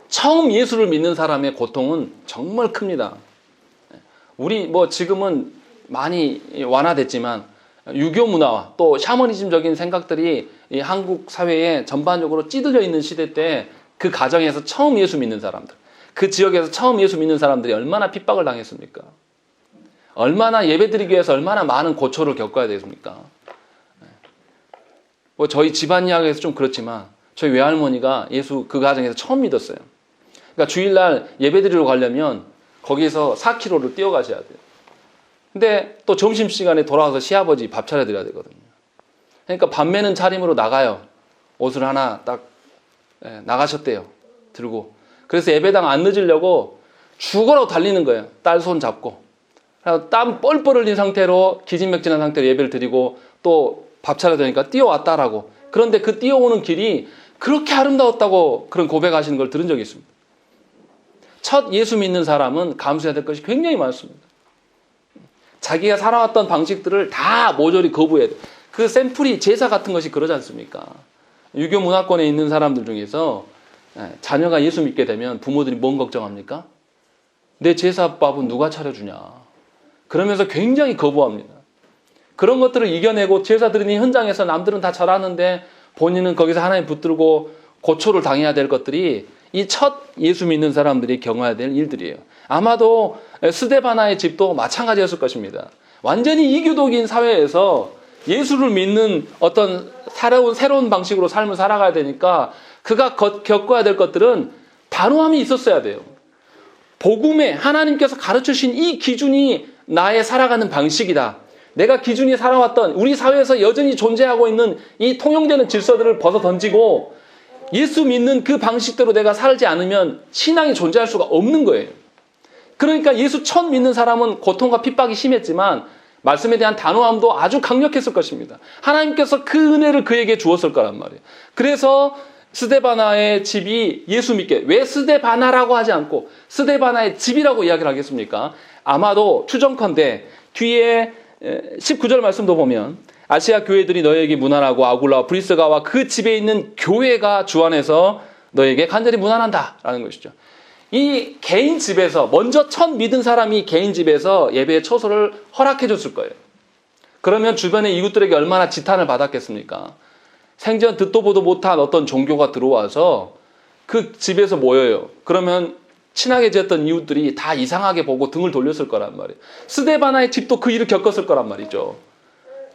처음 예수를 믿는 사람의 고통은 정말 큽니다. 우리 지금은 많이 완화됐지만 유교 문화와 또 샤머니즘적인 생각들이 이 한국 사회에 전반적으로 찌들려 있는 시대 때 그 가정에서 처음 예수 믿는 사람들, 그 지역에서 처음 예수 믿는 사람들이 얼마나 핍박을 당했습니까? 얼마나 예배드리기 위해서 얼마나 많은 고초를 겪어야 되겠습니까? 저희 집안 이야기에서 좀 그렇지만 저희 외할머니가 예수 그 가정에서 처음 믿었어요. 그러니까 주일날 예배드리러 가려면 거기서 4km를 뛰어가셔야 돼요. 근데 또 점심시간에 돌아와서 시아버지 밥 차려드려야 되거든요. 그러니까 밤매는 차림으로 나가요. 옷을 하나 딱 나가셨대요. 들고. 그래서 예배당 안 늦으려고 죽어라고 달리는 거예요. 딸 손 잡고. 땀 뻘뻘 흘린 상태로 기진맥진한 상태로 예배를 드리고 또 밥 차려드리니까 뛰어왔다라고. 그런데 그 뛰어오는 길이 그렇게 아름다웠다고 그런 고백하시는 걸 들은 적이 있습니다. 첫 예수 믿는 사람은 감수해야 될 것이 굉장히 많습니다. 자기가 살아왔던 방식들을 다 모조리 거부해야 돼요. 그 샘플이 제사 같은 것이 그러지 않습니까? 유교 문화권에 있는 사람들 중에서 자녀가 예수 믿게 되면 부모들이 뭔 걱정합니까? 내 제사밥은 누가 차려주냐? 그러면서 굉장히 거부합니다. 그런 것들을 이겨내고 제사 드리는 현장에서 남들은 다 잘하는데 본인은 거기서 하나님 붙들고 고초를 당해야 될 것들이 이 첫 예수 믿는 사람들이 경험해야 될 일들이에요. 아마도 스데바나의 집도 마찬가지였을 것입니다. 완전히 이교도인 사회에서 예수를 믿는 어떤 새로운 방식으로 삶을 살아가야 되니까 그가 겪어야 될 것들은 단호함이 있었어야 돼요. 복음에 하나님께서 가르쳐주신 이 기준이 나의 살아가는 방식이다. 내가 기준이 살아왔던 우리 사회에서 여전히 존재하고 있는 이 통용되는 질서들을 벗어 던지고 예수 믿는 그 방식대로 내가 살지 않으면 신앙이 존재할 수가 없는 거예요. 그러니까 예수 처음 믿는 사람은 고통과 핍박이 심했지만 말씀에 대한 단호함도 아주 강력했을 것입니다. 하나님께서 그 은혜를 그에게 주었을 거란 말이에요. 그래서 스데바나의 집이 예수 믿게, 왜 스데바나라고 하지 않고 스데바나의 집이라고 이야기를 하겠습니까? 아마도 추정컨대 뒤에 19절 말씀도 보면 아시아 교회들이 너에게 문안하고 아굴라와 브리스가와 그 집에 있는 교회가 주 안에서 너에게 간절히 문안한다 라는 것이죠. 이 개인 집에서 먼저 첫 믿은 사람이 개인 집에서 예배의 처소를 허락해 줬을 거예요. 그러면 주변의 이웃들에게 얼마나 지탄을 받았겠습니까? 생전 듣도 보도 못한 어떤 종교가 들어와서 그 집에서 모여요. 그러면 친하게 지었던 이웃들이 다 이상하게 보고 등을 돌렸을 거란 말이에요. 스데바나의 집도 그 일을 겪었을 거란 말이죠.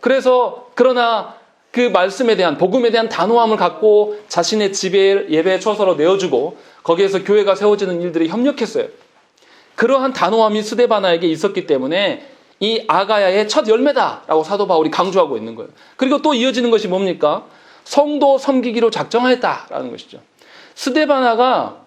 그래서 그러나 그 말씀에 대한 복음에 대한 단호함을 갖고 자신의 집에 예배의 처소로 내어주고 거기에서 교회가 세워지는 일들이 협력했어요. 그러한 단호함이 스데바나에게 있었기 때문에 이 아가야의 첫 열매다라고 사도 바울이 강조하고 있는 거예요. 그리고 또 이어지는 것이 뭡니까? 성도 섬기기로 작정하였다라는 것이죠. 스데바나가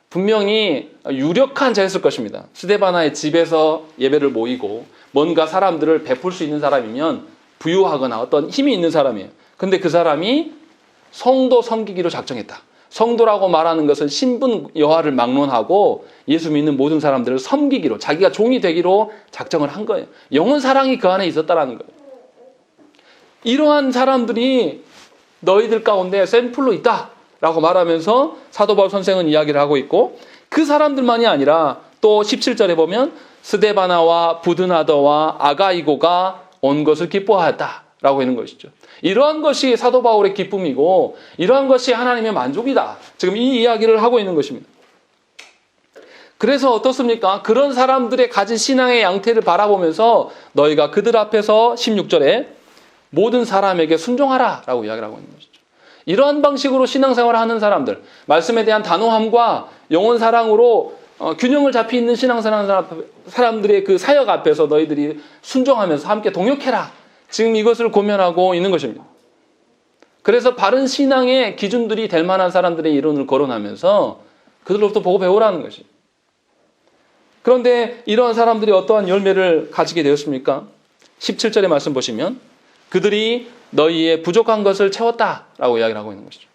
분명히 유력한 자였을 것입니다. 스데바나의 집에서 예배를 모이고 뭔가 사람들을 베풀 수 있는 사람이면 부유하거나 어떤 힘이 있는 사람이에요. 근데 그 사람이 성도 섬기기로 작정했다. 성도라고 말하는 것은 신분 여하를 막론하고 예수 믿는 모든 사람들을 섬기기로, 자기가 종이 되기로 작정을 한 거예요. 영원 사랑이 그 안에 있었다라는 거예요. 이러한 사람들이 너희들 가운데 샘플로 있다라고 말하면서 사도 바울 선생은 이야기를 하고 있고, 그 사람들만이 아니라 또 17절에 보면 스데바나와 부드나더와 아가이고가 온 것을 기뻐하였다라고 있는 것이죠. 이러한 것이 사도 바울의 기쁨이고 이러한 것이 하나님의 만족이다. 지금 이 이야기를 하고 있는 것입니다. 그래서 어떻습니까? 그런 사람들의 가진 신앙의 양태를 바라보면서 너희가 그들 앞에서 16절에 모든 사람에게 순종하라 라고 이야기를 하고 있는 것이죠. 이러한 방식으로 신앙생활을 하는 사람들, 말씀에 대한 단호함과 영혼 사랑으로 균형을 잡히 있는 신앙생활 사람들의 그 사역 앞에서 너희들이 순종하면서 함께 동역해라. 지금 이것을 고면하고 있는 것입니다. 그래서 바른 신앙의 기준들이 될 만한 사람들의 이론을 거론하면서 그들로부터 보고 배우라는 것이. 그런데 이러한 사람들이 어떠한 열매를 가지게 되었습니까? 17절의 말씀 보시면 그들이 너희의 부족한 것을 채웠다라고 이야기를 하고 있는 것이죠.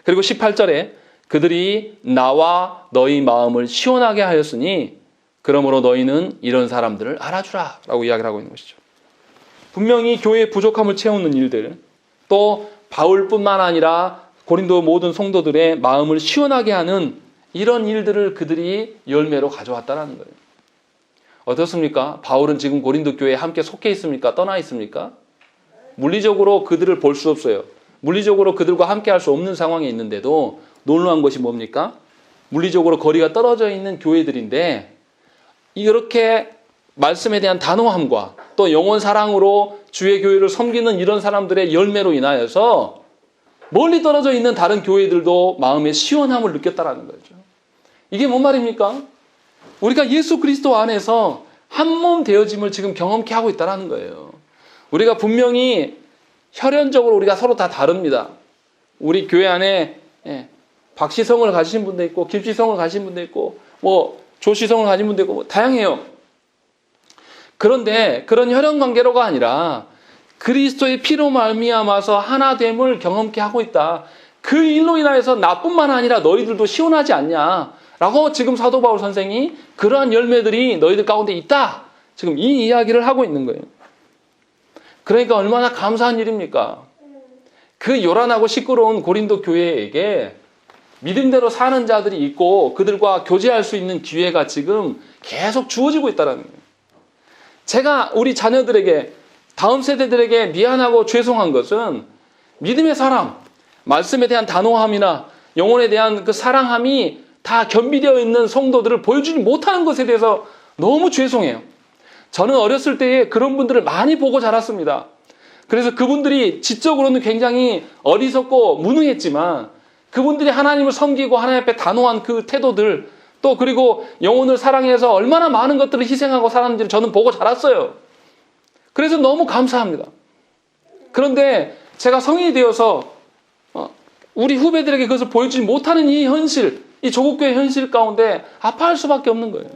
그리고 18절에 그들이 나와 너희 마음을 시원하게 하였으니 그러므로 너희는 이런 사람들을 알아주라 라고 이야기를 하고 있는 것이죠. 분명히 교회의 부족함을 채우는 일들, 또 바울뿐만 아니라 고린도 모든 성도들의 마음을 시원하게 하는 이런 일들을 그들이 열매로 가져왔다는 거예요. 어떻습니까? 바울은 지금 고린도 교회에 함께 속해 있습니까? 떠나 있습니까? 물리적으로 그들을 볼 수 없어요. 물리적으로 그들과 함께 할 수 없는 상황에 있는데도 놀라운 것이 뭡니까? 물리적으로 거리가 떨어져 있는 교회들인데 이렇게 말씀에 대한 단호함과 또 영혼 사랑으로 주의 교회를 섬기는 이런 사람들의 열매로 인하여서 멀리 떨어져 있는 다른 교회들도 마음의 시원함을 느꼈다라는 거죠. 이게 뭔 말입니까? 우리가 예수 그리스도 안에서 한 몸 되어짐을 지금 경험케 하고 있다는 거예요. 우리가 분명히 혈연적으로 우리가 서로 다 다릅니다. 우리 교회 안에 박시성을 가지신 분도 있고 김시성을 가진 분도 있고 뭐 조시성을 가진 분도 있고 뭐 다양해요. 그런데 그런 혈연 관계로가 아니라 그리스도의 피로 말미암아서 하나됨을 경험케 하고 있다. 그 일로 인하여서 나뿐만 아니라 너희들도 시원하지 않냐라고 지금 사도 바울 선생이 그러한 열매들이 너희들 가운데 있다. 지금 이 이야기를 하고 있는 거예요. 그러니까 얼마나 감사한 일입니까? 그 요란하고 시끄러운 고린도 교회에게 믿음대로 사는 자들이 있고 그들과 교제할 수 있는 기회가 지금 계속 주어지고 있다는 거예요. 제가 우리 자녀들에게, 다음 세대들에게 미안하고 죄송한 것은 믿음의 사랑, 말씀에 대한 단호함이나 영혼에 대한 그 사랑함이 다 겸비되어 있는 성도들을 보여주지 못하는 것에 대해서 너무 죄송해요. 저는 어렸을 때에 그런 분들을 많이 보고 자랐습니다. 그래서 그분들이 지적으로는 굉장히 어리석고 무능했지만 그분들이 하나님을 섬기고 하나님 앞에 단호한 그 태도들, 또 그리고 영혼을 사랑해서 얼마나 많은 것들을 희생하고 살았는지를 저는 보고 자랐어요. 그래서 너무 감사합니다. 그런데 제가 성인이 되어서 우리 후배들에게 그것을 보여주지 못하는 이 현실, 이 조국교회 현실 가운데 아파할 수밖에 없는 거예요.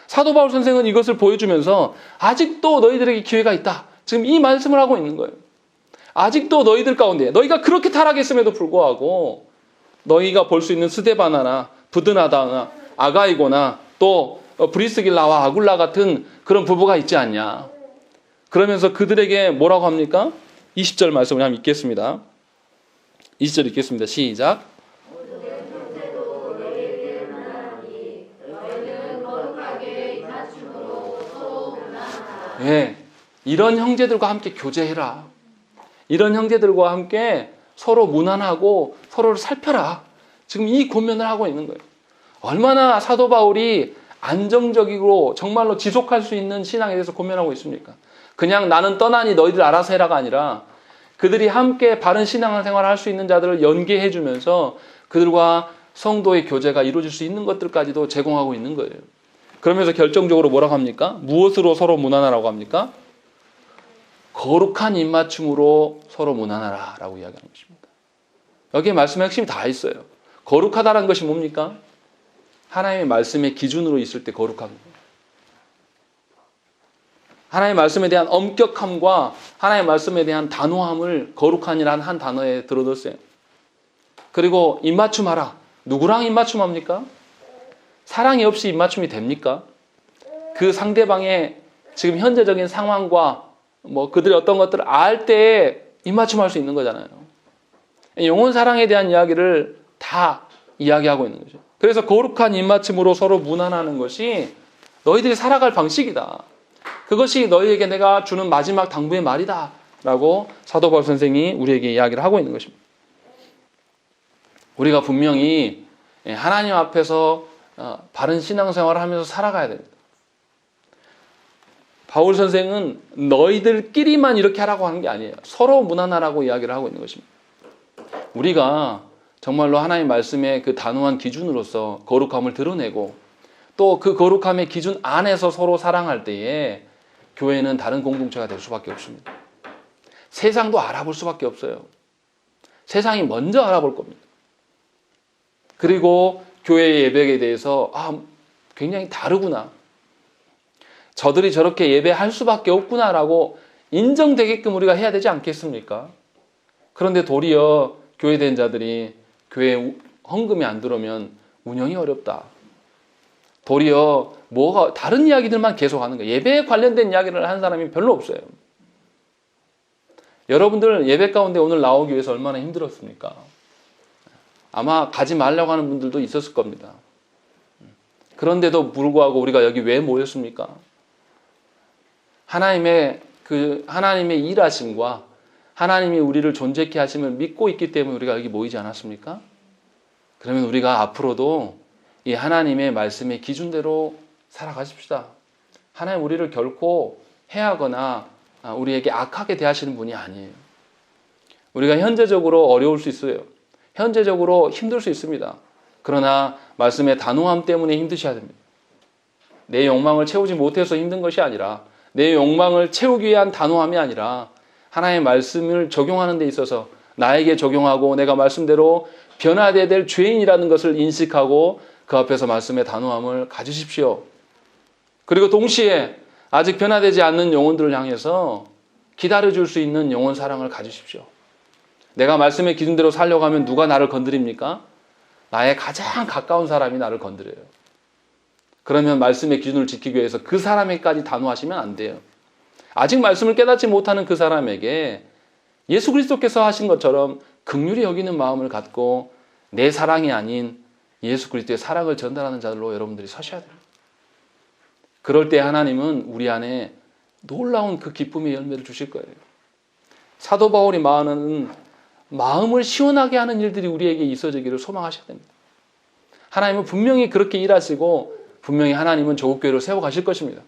사도 바울 선생은 이것을 보여주면서 아직도 너희들에게 기회가 있다. 지금 이 말씀을 하고 있는 거예요. 아직도 너희들 가운데, 너희가 그렇게 타락했음에도 불구하고 너희가 볼 수 있는 스데바나나 부드나다나 아가이고나 또 브리스길라와 아굴라 같은 그런 부부가 있지 않냐. 그러면서 그들에게 뭐라고 합니까? 20절 말씀을 한번 읽겠습니다. 20절 읽겠습니다. 시작. 예, 이런 형제들과 함께 교제해라. 이런 형제들과 함께 서로 무난하고 서로를 살펴라. 지금 이 권면을 하고 있는 거예요. 얼마나 사도 바울이 안정적이고 정말로 지속할 수 있는 신앙에 대해서 고민하고 있습니까? 그냥 나는 떠나니 너희들 알아서 해라가 아니라 그들이 함께 바른 신앙생활을 할 수 있는 자들을 연계해 주면서 그들과 성도의 교제가 이루어질 수 있는 것들까지도 제공하고 있는 거예요. 그러면서 결정적으로 뭐라고 합니까? 무엇으로 서로 무난하라고 합니까? 거룩한 입맞춤으로 서로 무난하라 라고 이야기하는 것입니다. 여기에 말씀의 핵심이 다 있어요. 거룩하다는 것이 뭡니까? 하나님의 말씀의 기준으로 있을 때 거룩한 거예요. 하나님의 말씀에 대한 엄격함과 하나님의 말씀에 대한 단호함을 거룩한이라는 한 단어에 들어뒀어요. 그리고 입맞춤하라. 누구랑 입맞춤합니까? 사랑이 없이 입맞춤이 됩니까? 그 상대방의 지금 현재적인 상황과 뭐 그들의 어떤 것들을 알 때에 입맞춤할 수 있는 거잖아요. 영혼 사랑에 대한 이야기를 다 이야기하고 있는 거죠. 그래서 거룩한 입맞춤으로 서로 무난하는 것이 너희들이 살아갈 방식이다. 그것이 너희에게 내가 주는 마지막 당부의 말이다. 라고 사도 바울 선생이 우리에게 이야기를 하고 있는 것입니다. 우리가 분명히 하나님 앞에서 바른 신앙생활을 하면서 살아가야 됩니다. 바울 선생은 너희들끼리만 이렇게 하라고 하는 게 아니에요. 서로 무난하라고 이야기를 하고 있는 것입니다. 우리가 정말로 하나님 말씀의 그 단호한 기준으로서 거룩함을 드러내고 또 그 거룩함의 기준 안에서 서로 사랑할 때에 교회는 다른 공동체가 될 수밖에 없습니다. 세상도 알아볼 수밖에 없어요. 세상이 먼저 알아볼 겁니다. 그리고 교회의 예배에 대해서 굉장히 다르구나. 저들이 저렇게 예배할 수밖에 없구나라고 인정되게끔 우리가 해야 되지 않겠습니까? 그런데 도리어 교회된 자들이 교회 헌금이 안 들어오면 운영이 어렵다. 도리어 뭐가 다른 이야기들만 계속하는 거예요. 예배에 관련된 이야기를 하는 사람이 별로 없어요. 여러분들 예배 가운데 오늘 나오기 위해서 얼마나 힘들었습니까? 아마 가지 말라고 하는 분들도 있었을 겁니다. 그런데도 불구하고 우리가 여기 왜 모였습니까? 하나님의 일하심과 하나님이 우리를 존재케 하심을 믿고 있기 때문에 우리가 여기 모이지 않았습니까? 그러면 우리가 앞으로도 이 하나님의 말씀의 기준대로 살아가십시다. 하나님 우리를 결코 해하거나 우리에게 악하게 대하시는 분이 아니에요. 우리가 현재적으로 어려울 수 있어요. 현재적으로 힘들 수 있습니다. 그러나 말씀의 단호함 때문에 힘드셔야 됩니다. 내 욕망을 채우지 못해서 힘든 것이 아니라 내 욕망을 채우기 위한 단호함이 아니라 하나님의 말씀을 적용하는 데 있어서 나에게 적용하고 내가 말씀대로 변화되어야 될 죄인이라는 것을 인식하고 그 앞에서 말씀의 단호함을 가지십시오. 그리고 동시에 아직 변화되지 않는 영혼들을 향해서 기다려줄 수 있는 영혼 사랑을 가지십시오. 내가 말씀의 기준대로 살려고 하면 누가 나를 건드립니까? 나의 가장 가까운 사람이 나를 건드려요. 그러면 말씀의 기준을 지키기 위해서 그 사람에게까지 단호하시면 안 돼요. 아직 말씀을 깨닫지 못하는 그 사람에게 예수 그리스도께서 하신 것처럼 긍휼히 여기는 마음을 갖고 내 사랑이 아닌 예수 그리스도의 사랑을 전달하는 자들로 여러분들이 서셔야 됩니다. 그럴 때 하나님은 우리 안에 놀라운 그 기쁨의 열매를 주실 거예요. 사도 바울이 말하는 마음을 시원하게 하는 일들이 우리에게 있어지기를 소망하셔야 됩니다. 하나님은 분명히 그렇게 일하시고 분명히 하나님은 조국교회를 세워가실 것입니다.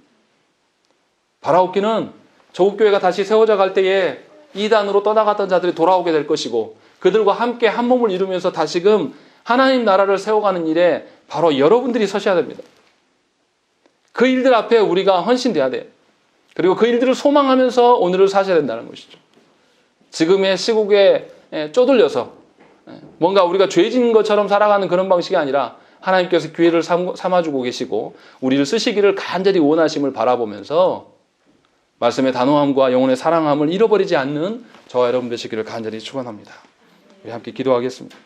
바라옵기는 조국교회가 다시 세워져 갈 때에 이단으로 떠나갔던 자들이 돌아오게 될 것이고 그들과 함께 한 몸을 이루면서 다시금 하나님 나라를 세워가는 일에 바로 여러분들이 서셔야 됩니다. 그 일들 앞에 우리가 헌신돼야 돼요. 그리고 그 일들을 소망하면서 오늘을 사셔야 된다는 것이죠. 지금의 시국에 쪼들려서 뭔가 우리가 죄진 것처럼 살아가는 그런 방식이 아니라 하나님께서 기회를 삼아주고 계시고 우리를 쓰시기를 간절히 원하심을 바라보면서 말씀의 단호함과 영혼의 사랑함을 잃어버리지 않는 저와 여러분 되시기를 간절히 축원합니다. 우리 함께 기도하겠습니다.